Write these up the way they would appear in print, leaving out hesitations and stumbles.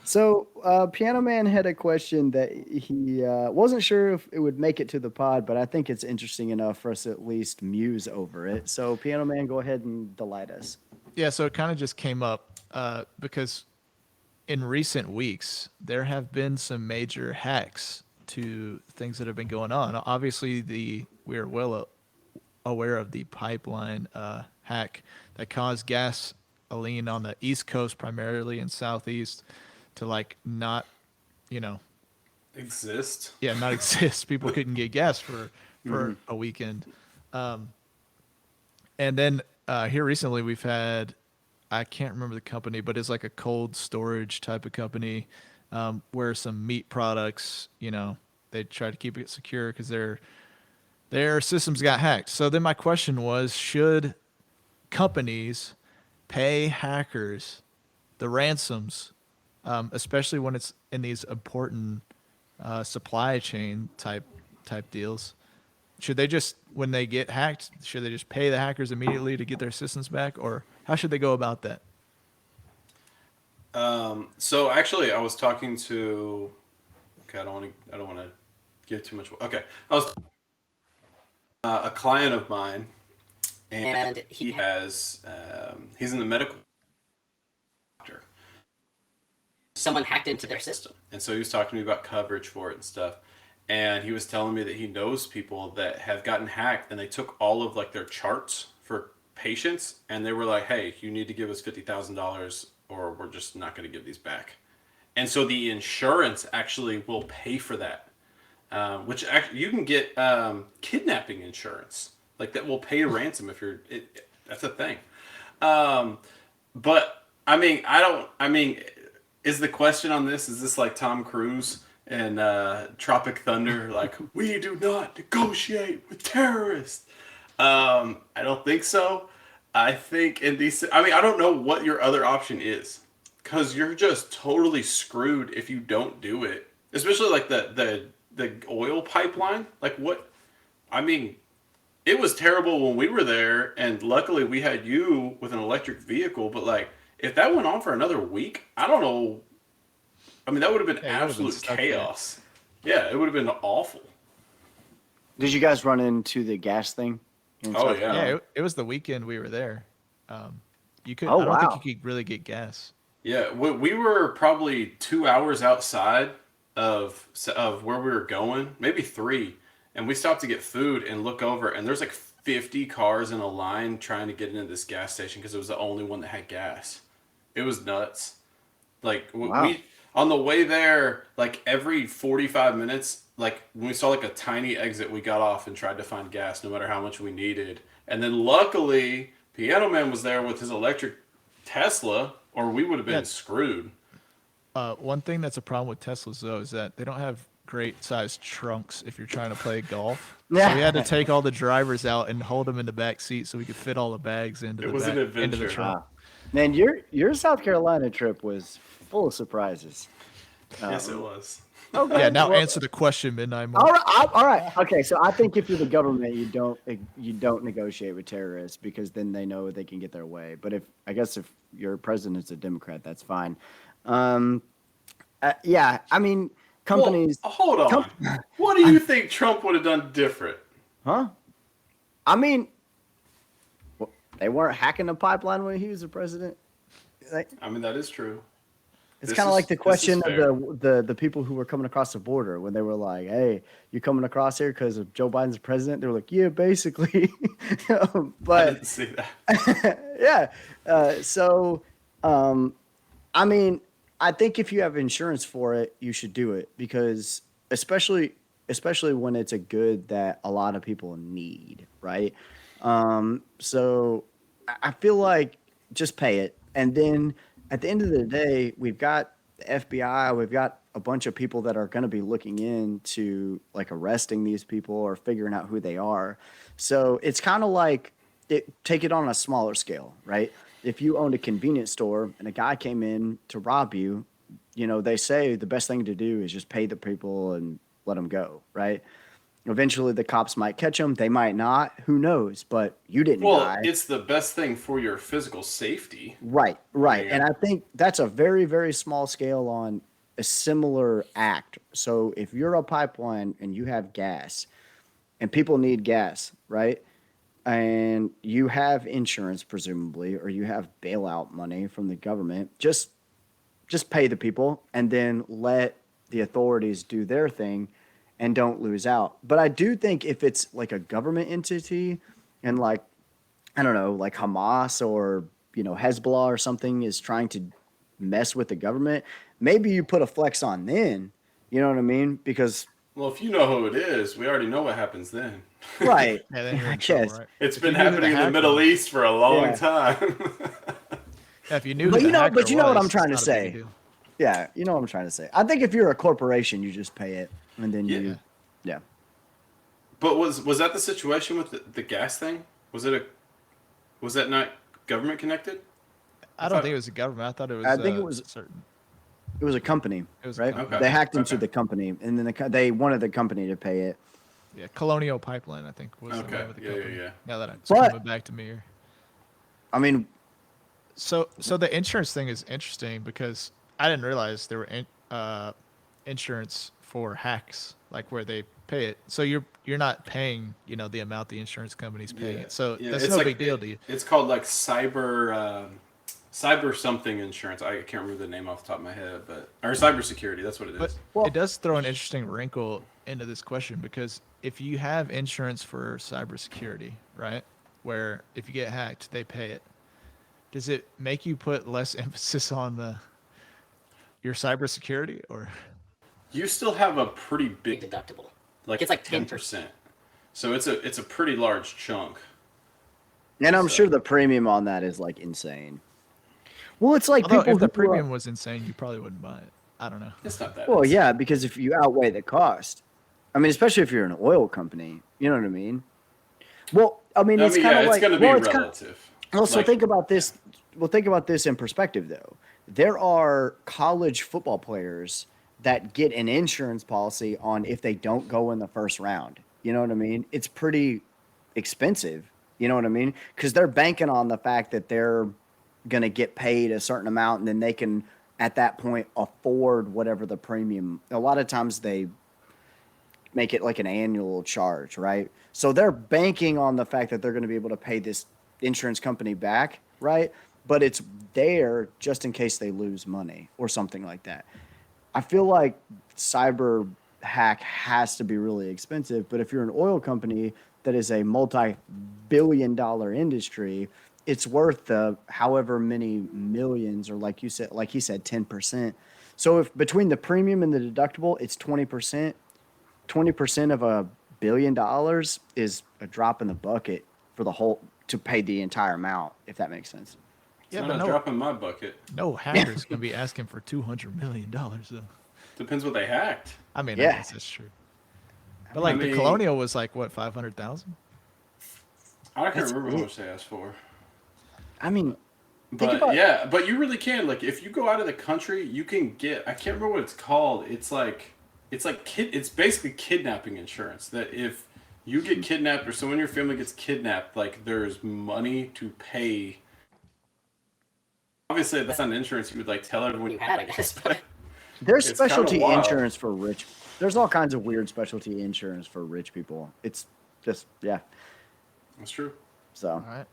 So, Piano Man had a question that he wasn't sure if it would make it to the pod, but I think it's interesting enough for us to at least muse over it. So, Piano Man, go ahead and delight us. Yeah, so it kind of just came up because in recent weeks there have been some major hacks to things that have been going on. Obviously, the we're well aware of the pipeline hack that caused gasoline on the East Coast, primarily in Southeast, to like not, you know, Exist. yeah, not exist. People couldn't get gas for Hmm. a weekend. And then here recently we've had, I can't remember the company, but it's like a cold storage type of company where some meat products, they try to keep it secure because their systems got hacked. So then my question was, should companies pay hackers the ransoms, especially when it's in these important supply chain type deals? Should they just, when they get hacked, should they just pay the hackers immediately to get their systems back, or how should they go about that? So actually, I was talking to. Okay, I don't want to give too much. Okay, I was a client of mine, and he has. He's in the medical doctor. Someone hacked into their system, and so he was talking to me about coverage for it and stuff. And he was telling me that he knows people that have gotten hacked, and they took all of like their charts for patients, and they were like, "Hey, you need to give us $50,000, or we're just not going to give these back." And so the insurance actually will pay for that, which actually you can get kidnapping insurance, like that will pay a ransom if you're. That's a thing. Um, but I mean, I don't. I mean, is the question on this? Is this like Tom Cruise and Tropic Thunder? Like, we do not negotiate with terrorists. I don't think so. I think in these. I mean, I don't know what your other option is, because you're just totally screwed if you don't do it. Especially like the oil pipeline. Like what? I mean, it was terrible when we were there, and luckily we had you with an electric vehicle. But like, if that went on for another week, I don't know. I mean, that would have been Yeah, you would have been absolute stuck there. chaos. Yeah, it would have been awful. Did you guys run into the gas thing in Oh South yeah, Yeah, Carolina? it was the weekend we were there. You could, Oh, I don't think you wow. could really get gas. yeah. We were probably 2 hours outside of where we were going, maybe three, and we stopped to get food and look over, and there's like 50 cars in a line trying to get into this gas station because it was the only one that had gas. It was nuts. Like Wow. we on the way there, like every 45 minutes, like when we saw like a tiny exit, we got off and tried to find gas, no matter how much we needed. And then luckily, Piano Man was there with his electric Tesla, or we would have Yeah. been screwed. One thing that's a problem with Teslas though is that they don't have great sized trunks if you're trying to play golf. So we had to Yeah. take all the drivers out and hold them in the back seat so we could fit all the bags It was an into the adventure. trunk. Wow. Man, your South Carolina trip was full of surprises. Yes, it Um, was. Yeah. okay. Now Well, answer the question, Midnight all Mark. right. All right. Okay. So I think if you're the government, you don't negotiate with terrorists because then they know they can get their way. But I guess if your president's a Democrat, that's fine. Um, yeah. I mean, Well, companies. hold Com- on. What do you think Trump would have done different? huh? I mean, they weren't hacking the pipeline when he was the president. Like, I mean, that is true. it's kind of like the This is question of fair. the people who were coming across the border when they were like, "Hey, you coming across here because of Joe Biden's president?" They were like, "Yeah, basically." I But didn't see that. yeah, so um, I mean, I think if you have insurance for it, you should do it because especially when it's a good that a lot of people need, right? So I feel like just pay it, and then at the end of the day, we've got the FBI, we've got a bunch of people that are going to be looking into like arresting these people or figuring out who they are. So it's kind of like take it on a smaller scale, right? If you owned a convenience store and a guy came in to rob you, they say the best thing to do is just pay the people and let them go, right? Eventually, the cops might catch them. They might not. Who knows? But you didn't Well, die. it's the best thing for your physical safety. Right, right. Yeah. And I think that's a very, very small scale on a similar act. So if you're a pipeline and you have gas and people need gas, right? And you have insurance, presumably, or you have bailout money from the government, just pay the people and then let the authorities do their thing and don't lose out. But I do think if it's like a government entity and like I don't know, like Hamas or Hezbollah or something is trying to mess with the government, maybe you put a flex on then. You know what I mean? Because Well, if you know who it is, we already know what happens then. right, Yeah, then you're I in trouble, guess. right? It's If been you knew who happening in the hacker Middle was- East for a long Yeah. time. Yeah, if you knew, But who you the know, hacker but you know what was, I'm trying to it's not a big say. deal. Yeah, you know what I'm trying to say. I think if you're a corporation, you just pay it and then Yeah. yeah. But was that the situation with the gas thing? Was that not government connected? I don't think it was the government. I thought it was. I think it was certain. it was a company, It was a right? company. Okay. They hacked into Okay. the company and then they wanted the company to pay it. Yeah, Colonial Pipeline, I think, was the Okay. name of the Yeah, yeah, company. yeah. Now that it's But- coming back to me here. I mean, So the insurance thing is interesting because I didn't realize there were insurance for hacks, like where they pay it. So you're not paying, the amount the insurance company's paying it. So that's it's no like, big deal to you. It's called like cyber something insurance. I can't remember the name off the top of my head, or cybersecurity. That's what it is. But Well- it does throw an interesting wrinkle into this question because if you have insurance for cybersecurity, right, where if you get hacked, they pay it, does it make you put less emphasis on your cybersecurity or? You still have a pretty big big, deductible. like It's like 10%. So it's a pretty large chunk. and I'm So- sure the premium on that is like insane. Well, it's like Although people if the who premium was insane, you probably wouldn't buy it. I don't know. It's not that. Well, insane. yeah, because if you outweigh the cost, I mean, especially if you're an oil company, you know what I mean? Well, I mean, it's kind of it's like, going to be well, it's kind relative. well, so Like- think about this. Well, think about this in perspective, though. There are college football players that get an insurance policy on if they don't go in the first round. You know what I mean? It's pretty expensive. You know what I mean? Because they're banking on the fact that they're going to get paid a certain amount and then they can, at that point, afford whatever the premium. A lot of times they make it like an annual charge, right? So they're banking on the fact that they're going to be able to pay this insurance company back, right? But it's there just in case they lose money or something like that. I feel like cyber hack has to be really expensive, but if you're an oil company that is a multi-billion-dollar industry, it's worth the however many millions, or like he said, 10%. So if between the premium and the deductible, it's 20%. 20% of $1 billion is a drop in the bucket for the whole to pay the entire amount, if that makes sense. It's Yeah, not but a drop in my bucket. no hacker's gonna be asking for $200 million though. Depends what they hacked. I mean, Yeah. I guess that's true. But like the mean- Colonial was like what, 500,000? I can't That's remember how it. much they asked for. I mean, But about- yeah, but you really can. Like if you go out of the country, you can get. I can't remember what it's called. It's basically kidnapping insurance. That if you get kidnapped or someone in your family gets kidnapped, like there's money to pay. Obviously, that's not insurance you would like tell everyone You had, I guess, but there's It's kinda specialty wild. insurance for rich. There's all kinds of weird specialty insurance for rich people. It's just, yeah. That's true. So, All right.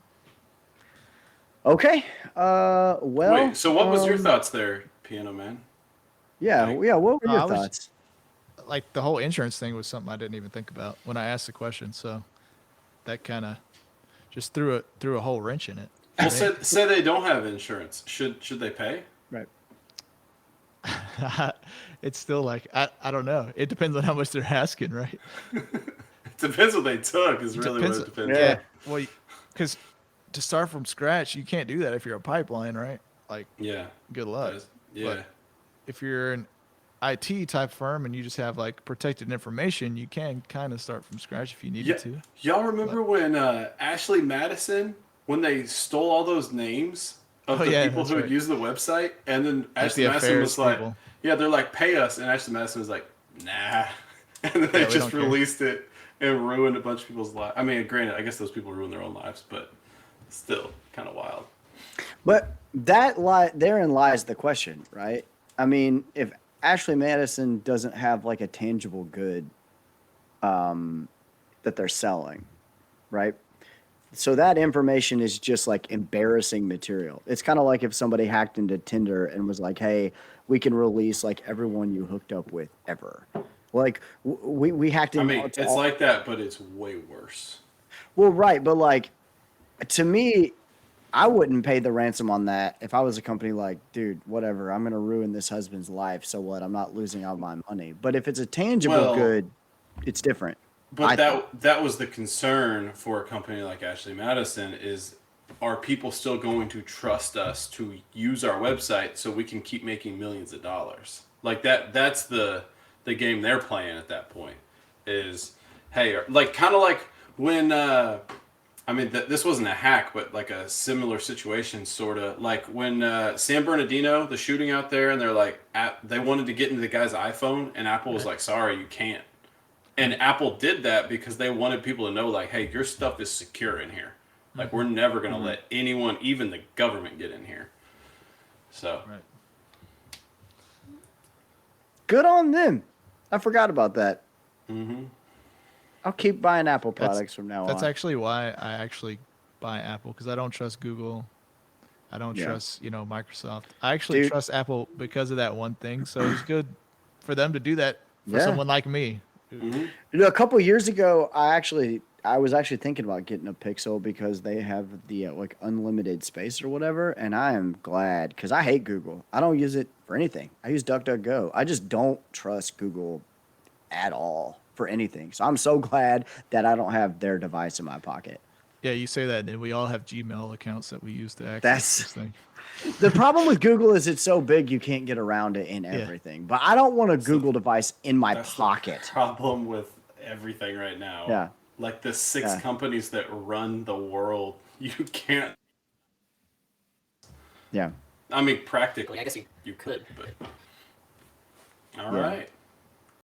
okay. Well, Wait, so what was your thoughts there, Piano Man? Yeah. Like- Yeah. What were I your was- thoughts? Like the whole insurance thing was something I didn't even think about when I asked the question. So that kind of just threw a whole wrench in it. Well, say they don't have insurance. Should they pay? Right. It's still like I don't know. It depends on how much they're asking, right? It depends what they took. Is really what it depends. Yeah. Well, because to start from scratch, you can't do that if you're a pipeline, right? Like, Yeah. good luck. Yeah. But if you're an IT type firm and you just have like protected information, you can kind of start from scratch if you needed Yeah. to. Y'all remember when Ashley Madison, when they stole all those names of Oh, the yeah, people that's who right. had used the website, and then Like Ashley the Madison affairs was like, people. "Yeah, they're like, pay us," and Ashley Madison was like, "Nah," and then they Yeah, we just don't care. released it. and ruined a bunch of people's lives. I mean, granted, I guess those people ruined their own lives, but still kind of wild. But therein lies the question, right? I mean, if Ashley Madison doesn't have like a tangible good that they're selling, right? So that information is just like embarrassing material. It's kind of like if somebody hacked into Tinder and was like, "Hey, we can release like everyone you hooked up with ever." Like we hacked in. I mean, it's like that, but it's way worse. Well, right, but like to me, I wouldn't pay the ransom on that if I was a company like, dude, whatever, I'm gonna ruin this husband's life. So what? I'm not losing all my money. But if it's a tangible Well, good, it's different. But I think. that was the concern for a company like Ashley Madison is, are people still going to trust us to use our website so we can keep making millions of dollars? Like that's the game they're playing at that point is, hey, like kind of like when I mean this wasn't a hack, but like a similar situation, sort of like when San Bernardino, the shooting out there, and they're like they wanted to get into the guy's iPhone, and Apple was like, sorry, you can't. And Apple did that because they wanted people to know, like, hey, your stuff is secure in here. Like, we're never going to let anyone, even the government, get in here. So. Right. Good on them. I forgot about that. Mm-hmm. I'll keep buying Apple products from now on. That's actually why I actually buy Apple, because I don't trust Google. I don't trust, Microsoft. I actually trust Apple because of that one thing. So it's good for them to do that for someone like me. Mm-hmm. A couple of years ago, I was actually thinking about getting a Pixel because they have the like unlimited space or whatever, and I am glad because I hate Google. I don't use it for anything. I use DuckDuckGo. I just don't trust Google at all for anything. So I'm so glad that I don't have their device in my pocket. Yeah, you say that, and we all have Gmail accounts that we use to access this thing. The problem with Google is it's so big you can't get around it in everything. But I don't want a Google device in my pocket. The problem with everything right now. Yeah. Like the 6 companies that run the world, you can't. Yeah. I mean, practically, I guess you could, but. All right.